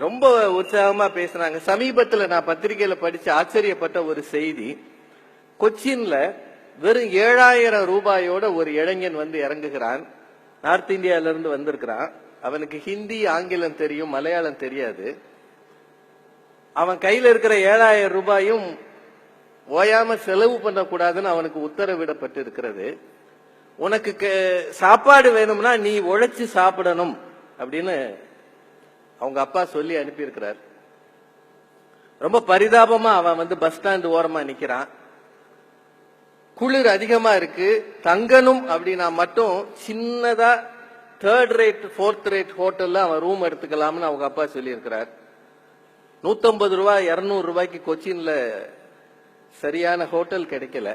ரொம்ப உற்சாகமா பேசுறாங்க. சமீபத்தில் நான் பத்திரிகையில படிச்சு ஆச்சரியப்பட்ட ஒரு செய்தி, கொச்சின்ல வெறும் 7000 ரூபாயோட ஒரு இளைஞன் வந்து இறங்குகிறான். நார்த் இந்தியால இருந்து வந்திருக்கிறான். அவனுக்கு ஹிந்தி, ஆங்கிலம் தெரியும், மலையாளம் தெரியாது. அவன் கையில இருக்கிற 7000 ரூபாயும் ஓயாம செலவு பண்ணக்கூடாதுன்னு அவனுக்கு உத்தரவிடப்பட்டு இருக்கிறது. உனக்கு சாப்பாடு வேணும்னா நீ உழைச்சு சாப்பிடணும் அப்படின்னு அவங்க அப்பா சொல்லி அனுப்பியிருக்கிறார். ரொம்ப பரிதாபமா அவன் வந்து பஸ் ஸ்டாண்ட் ஓரமா நிக்கிறான். குளிர் அதிகமா இருக்கு. தங்கணும் அப்படின்னா மட்டும் சின்னதா 3rd ரேட் 4th ரேட் ஹோட்டல்ல அவன் ரூம் எடுத்துக்கலாம்னு அவங்க அப்பா சொல்லி இருக்கிறார். 150 ரூபாய் 200 ரூபாய்க்கு கொச்சின்ல சரியான ஹோட்டல் கிடைக்கல.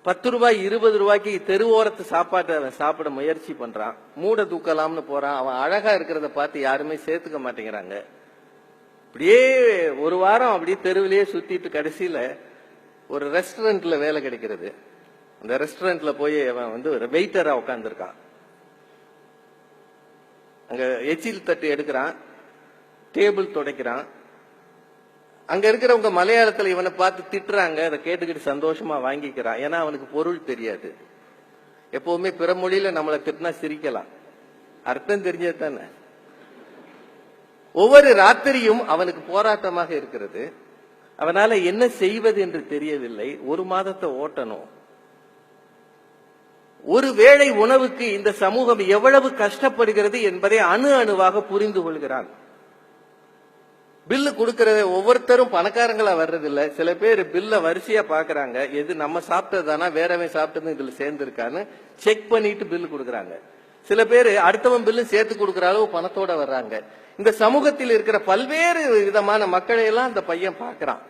10 ரூபாய் 20 ரூபாய்க்கு தெருவோரத்து சாப்பாட்டை அவன் சாப்பிட முயற்சி பண்றான். மூட தூக்கலாம்னு போறான். அவன் அழகா இருக்கிறத பார்த்து யாருமே சேர்த்துக்க மாட்டேங்கிறாங்க. அப்படியே ஒரு வாரம் அப்படியே தெருவிலேயே சுத்திட்டு கடைசியில ஒரு ரெஸ்டாரண்ட்ல வேலை கிடைக்கிறது. அந்த ரெஸ்டாரண்ட்ல போய் அவன் வந்து வெயிட்டரா உட்கார்ந்துருக்கான். அங்க எச்சில் தட்டு எடுக்கிறான், டேபிள் துடைக்கிறான். அங்க இருக்கிறவங்க மலையாளத்துல இவனை பார்த்து திட்டுறாங்க. அதை கேட்டுக்கிட்டு சந்தோஷமா வாங்கிக்கிறான். ஏன்னா அவனுக்கு பொருள் தெரியாது. எப்பவுமே பிற மொழியில நம்மளை திட்டினா சிரிக்கலாம், அர்த்தம் தெரிஞ்சது தானே. ஒவ்வொரு ராத்திரியும் அவனுக்கு போராட்டமாக இருக்கிறது. அவனால என்ன செய்வது என்று தெரியவில்லை. 1 மாதத்தை ஓட்டணும். ஒரு வேளை உணவுக்கு இந்த சமூகம் எவ்வளவு கஷ்டப்படுகிறது என்பதை அணு அணுவாக புரிந்து கொள்கிறான். பில்லு கொடுக்கறத ஒவ்வொருத்தரும் பணக்காரங்களா வர்றதில்ல. சில பேர் பில்ல வரிசையா பாக்குறாங்க. எது நம்ம சாப்பிட்டதானா வேறவன் சாப்பிட்டது இதுல சேர்ந்திருக்கான்னு செக் பண்ணிட்டு பில்லு கொடுக்கறாங்க. சில பேர் அடுத்தவன் பில்லு சேர்த்து கொடுக்கற அளவு பணத்தோட வர்றாங்க. இந்த சமூகத்தில் இருக்கிற பல்வேறு விதமான மக்களை எல்லாம் அந்த பையன் பாக்குறான்.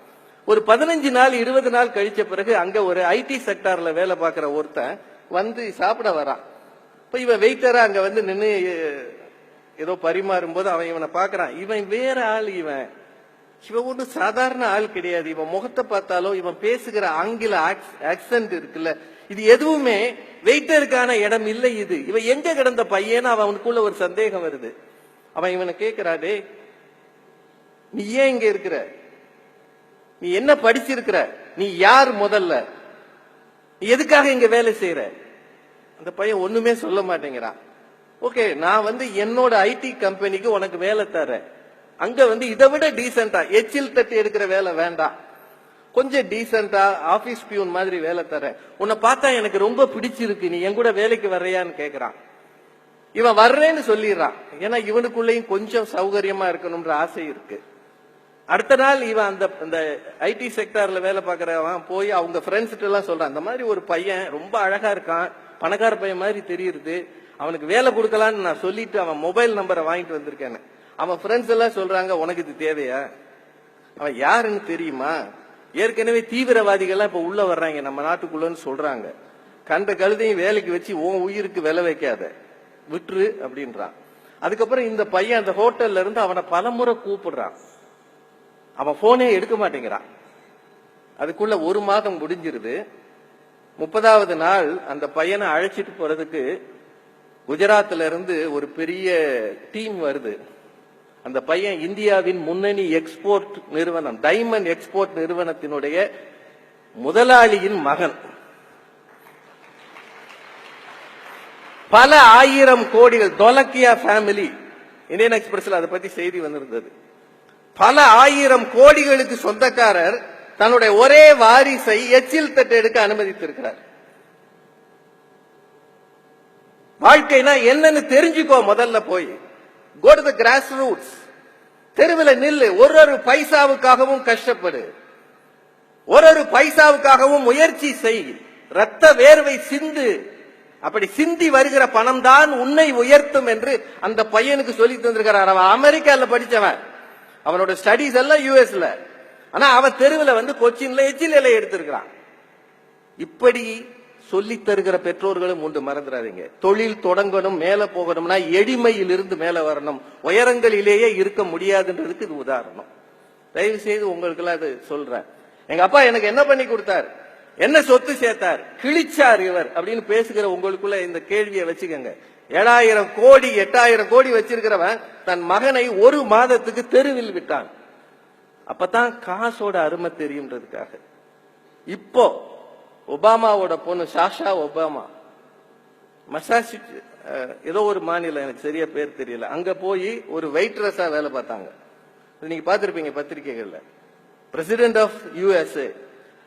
ஒரு 15 நாள் 20 நாள் கழிச்ச பிறகு அங்க ஒரு ஐடி செக்டார்ல வேலை பார்க்கிற ஒருத்தன் வந்து சாப்பிட வரான். இப்ப இவன் வெயிட்டரா அங்க வந்து நின்று ஏதோ பரிமாறும் போது அவன் இவனை பாக்குறான். இவன் வேற ஆள். இவன் ஒண்ணு சாதாரண ஆள் கிடையாது. இவன் முகத்தை பார்த்தாலோ இவன் பேசுகிற ஆங்கில ஆக்சென்ட் இருக்குல்ல, இது எதுவுமே வெயிட்டருக்கான இடம் இல்லை. இது இவன் எங்க கிடந்த பையன் அவனுக்குள்ள ஒரு சந்தேகம் வருது. அவன் இவனை கேட்கிறாடே, நீ ஏன் இங்க இருக்கிற? நீ என்ன படிச்சிருக்கிற? நீ யார்? முதல்ல நீ எதுக்காக இங்க வேலை செய்யற? அந்த பையன் ஒண்ணுமே சொல்ல மாட்டேங்கிறான். ஓகே, நான் வந்து என்னோட ஐடி கம்பெனிக்கு உனக்கு வேலை தரேன். அங்க வந்து இதை விட டீசென்டா எச்சில் தட்டி எடுக்கிற வேலை வேண்டாம், கொஞ்சம் டீசென்டா ஆபீஸ் பியூன் மாதிரி வேலை தரேன். உன்னை பார்த்தா எனக்கு ரொம்ப பிடிச்சிருக்கு, நீ என் கூட வேலைக்கு வர்றியான்னு கேக்குறான். இவன் வர்றேன்னு சொல்லிடுறான். ஏன்னா இவனுக்குள்ளேயும் கொஞ்சம் சௌகரியமா இருக்கணும்ன்ற ஆசை இருக்கு. அடுத்த நாள் இவன் அந்த ஐடி செக்டார்ல வேலை பார்க்கறவன் போய் அவங்க ஃப்ரெண்ட்ஸ் எல்லாம் சொல்றான், இந்த மாதிரி ஒரு பையன் ரொம்ப அழகா இருக்கான், பணக்கார பையன் மாதிரி தெரியுது, அவனுக்கு வேலை கொடுக்கலான்னு நான் சொல்லிட்டு அவன் மொபைல் நம்பரை வாங்கிட்டு வந்திருக்கேன். அவன் ஃப்ரெண்ட்ஸ் எல்லாம் சொல்றாங்க, உனக்கு இது தேவையா? அவன் யாருன்னு தெரியுமா? ஏற்கனவே தீவிரவாதிகள்லாம் இப்ப உள்ள வர்றாங்க நம்ம நாட்டுக்குள்ளன்னு சொல்றாங்க. கண்ட கழுதையும் வேலைக்கு வச்சு உன் உயிருக்கு விலை வைக்காத, விட்டுரு அப்படின்றான். அதுக்கப்புறம் இந்த பையன் அந்த ஹோட்டல்ல இருந்து அவனை பலமுறை கூப்பிடுறான். அவன் போனே எடுக்க மாட்டேங்கிறான். அதுக்குள்ள 1 மாதம் முடிஞ்சிருது. 30வது நாள் அந்த பையனை அழைச்சிட்டு போறதுக்கு குஜராத்ல இருந்து ஒரு பெரிய டீம் வருது. அந்த பையன் இந்தியாவின் முன்னணி எக்ஸ்போர்ட் நிறுவனம் டைமண்ட் எக்ஸ்போர்ட் நிறுவனத்தினுடைய முதலாளியின் மகன். பல 1000 கோடிகள் தொலக்கியா ஃபேமிலி. இந்தியன் எக்ஸ்பிரஸ்ல அதை பத்தி செய்தி வந்திருந்தது. பல 1000 கோடிகளுக்கு சொந்தக்காரர் தன்னுடைய ஒரே வாரிசை எச்சில் தட்டு எடுக்க அனுமதித்திருக்கிறார். வாழ்க்கைனா என்னன்னு தெரிஞ்சுக்கோ. முதல்ல போய் go to the grassroots. தெருவில் நில்லு. ஒரு பைசாவுக்காகவும் கஷ்டப்படு, ஒரு பைசாவுக்காகவும் முயற்சி செய், ரத்த வேர்வை சிந்து. அப்படி சிந்தி வருகிற பணம் தான் உன்னை உயர்த்தும் என்று அந்த பையனுக்கு சொல்லி தந்திருக்கிறார். அவன் அமெரிக்கால படிச்சவன், அவனோட ஸ்டடிஸ் எல்லாம் யூஎஸ்ல. ஆனா அவன் தெருவில் வந்து கொச்சின்ல எச்சில் இலை எடுத்திருக்கிறான். இப்படி சொல்லி தருகிற பெற்றோர்களும் உண்டு, மறந்துடாதீங்க. தொழில் தொடங்கணும், மேல போகணும்னா எளிமையில் இருந்து மேல வரணும், உயரங்களிலேயே இருக்க முடியாதுன்றதுக்கு இது உதாரணம். தயவு செய்து உங்களுக்கு எல்லாம் அது சொல்றேன். எங்க அப்பா எனக்கு என்ன பண்ணி கொடுத்தார், என்ன சொத்து சேர்த்தார், கிழிச்சார் இவர் அப்படின்னு பேசுகிற உங்களுக்குள்ள இந்த கேள்வியை வச்சுக்கோங்க. 7,000 கோடி 8,000 கோடி வச்சிருக்கிறவன் தன் மகனை ஒரு மாதத்துக்கு தெருவில் விட்டான். அப்பதான் காசோட அருமை தெரியும்ன்றதுக்காக. இப்போ ஒபாமாவோட பொண்ணு சாஷா ஒபாமா மசாச்சுசெட்ஸ் ஏதோ ஒரு மாநிலம், எனக்கு சரியா பேர் தெரியல, அங்க போய் ஒரு வெயிட்ரஸா வேலை பார்த்தாங்க. நீங்க பாத்திருப்பீங்க பத்திரிகைகள்ல. President of USA.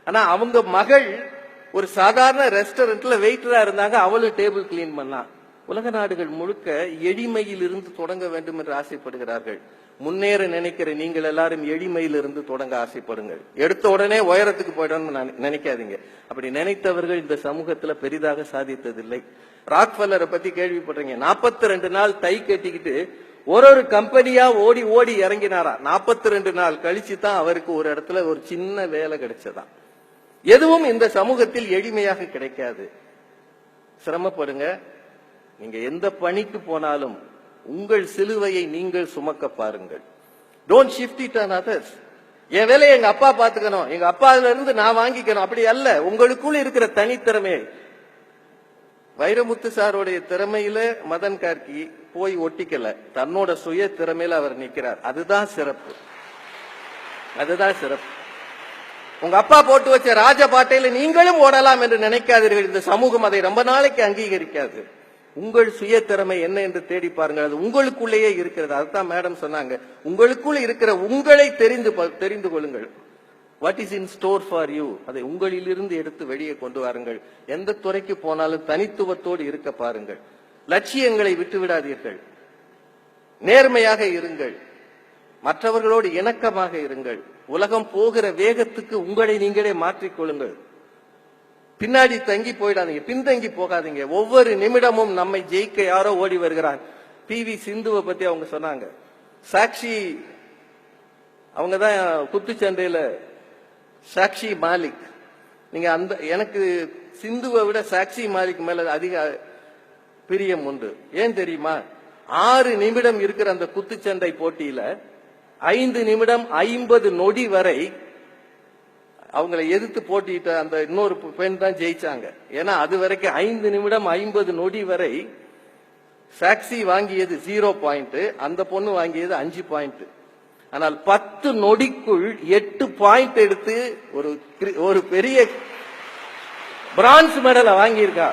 ஆனா அவங்க மகள் ஒரு சாதாரண ரெஸ்டாரண்ட்ல வெயிட்டரா இருந்தாங்க. அவளும் டேபிள் கிளீன் பண்ணா. உலக நாடுகள் முழுக்க எளிமையில் இருந்து தொடங்க வேண்டும் என்று ஆசைப்படுகிறார்கள். முன்னேற நினைக்கிற நீங்கள் எல்லாரும் எளிமையில் இருந்து தொடங்க ஆசைப்படுங்கள். எடுத்த உடனே உயரத்துக்கு போயிடணும்னு நினைக்காதீங்க. அப்படி நினைத்தவர்கள் இந்த சமூகத்துல பெரிதாக சாதித்ததில்லை. ராக்ஃபெல்லரை பத்தி கேள்விப்படுறீங்க. 42 நாள் டை கட்டிக்கிட்டு ஒரு கம்பெனியா ஓடி ஓடி இறங்கினாரா. 42 நாள் கழிச்சு தான் அவருக்கு ஒரு இடத்துல ஒரு சின்ன வேலை கிடைச்சதா. எதுவும் இந்த சமூகத்தில் எளிமையாக கிடைக்காது. சிரமப்படுங்க. நீங்க எந்த பணிக்கு போனாலும் உங்கள் சிலுவையை நீங்கள் சுமக்க பாருங்கள். Don't shift it on others. என் வேலையை எங்க அப்பா பாத்துக்கணும், எங்க அப்பால இருந்து நான் வாங்கிக்கணும், அப்படி அல்ல. உங்களுக்குள்ள இருக்கிற தனித்திறமை. வைரமுத்து சாருடைய திறமையில மதன் கார்கி போய் ஒட்டிக்கல, தன்னோட சுய திறமையில அவர் நிக்கிறார். அதுதான் சிறப்பு, அதுதான் சிறப்பு. உங்க அப்பா போட்டு வச்ச ராஜபாட்டையில நீங்களும் ஓடலாம் என்று நினைக்காதீர்கள். இந்த சமூகம் அதை ரொம்ப நாளைக்கு அங்கீகரிக்காது. உங்கள் சுய திறமை என்ன என்று தேடி பாருங்கள். அது உங்களுக்குள்ளேயே இருக்கிறது. அதுதான் மேடம் சொன்னாங்க, உங்களுக்குள் இருக்கிற உங்களை தெரிந்து கொள்ளுங்கள். What is in store for you, அதை உங்களிலிருந்து எடுத்து வெளியே கொண்டு வாருங்கள். எந்த துறைக்கு போனாலும் தனித்துவத்தோடு இருக்க பாருங்கள். லட்சியங்களை விட்டுவிடாதீர்கள். நேர்மையாக இருங்கள். மற்றவர்களோடு இணக்கமாக இருங்கள். உலகம் போகிற வேகத்துக்கு உங்களை நீங்களே மாற்றிக்கொள்ளுங்கள். பின்னாடி தங்கி போயிடாதீங்க, பின்தங்கி போகாதீங்க. ஒவ்வொரு நிமிடமும் நம்மை ஜெயிக்க யாரோ ஓடி வருகிறாங்க. PV சிந்துவை பத்தி அவங்க சொன்னாங்க. சாக்ஷி அவங்கதான் குத்துச்சண்டையில சாக்ஷி மாலிக். நீங்க அந்த எனக்கு சிந்துவை விட சாக்ஷி மாலிக் மேல அதிக பிரியம் உண்டு. ஏன் தெரியுமா? 6 நிமிடம் இருக்கிற அந்த குத்துச்சண்டை போட்டியில 5 நிமிடம் 50 நொடி வரை அவங்களை எதிர்த்து போட்டிட்ட அந்த இன்னொரு பெண் தான் ஜெயிச்சாங்க. ஏன்னா அது வரைக்கும் 5 நிமிடம் 50 நொடி வரை சாக்சி வாங்கியது 0 பாயிண்ட், அந்த பொண்ணு வாங்கியது 5 பாயிண்ட். ஆனால் 10 நொடிக்குள் 8 பாயிண்ட் எடுத்து ஒரு பெரிய பிரான்ஸ் மெடலை வாங்கியிருக்கா.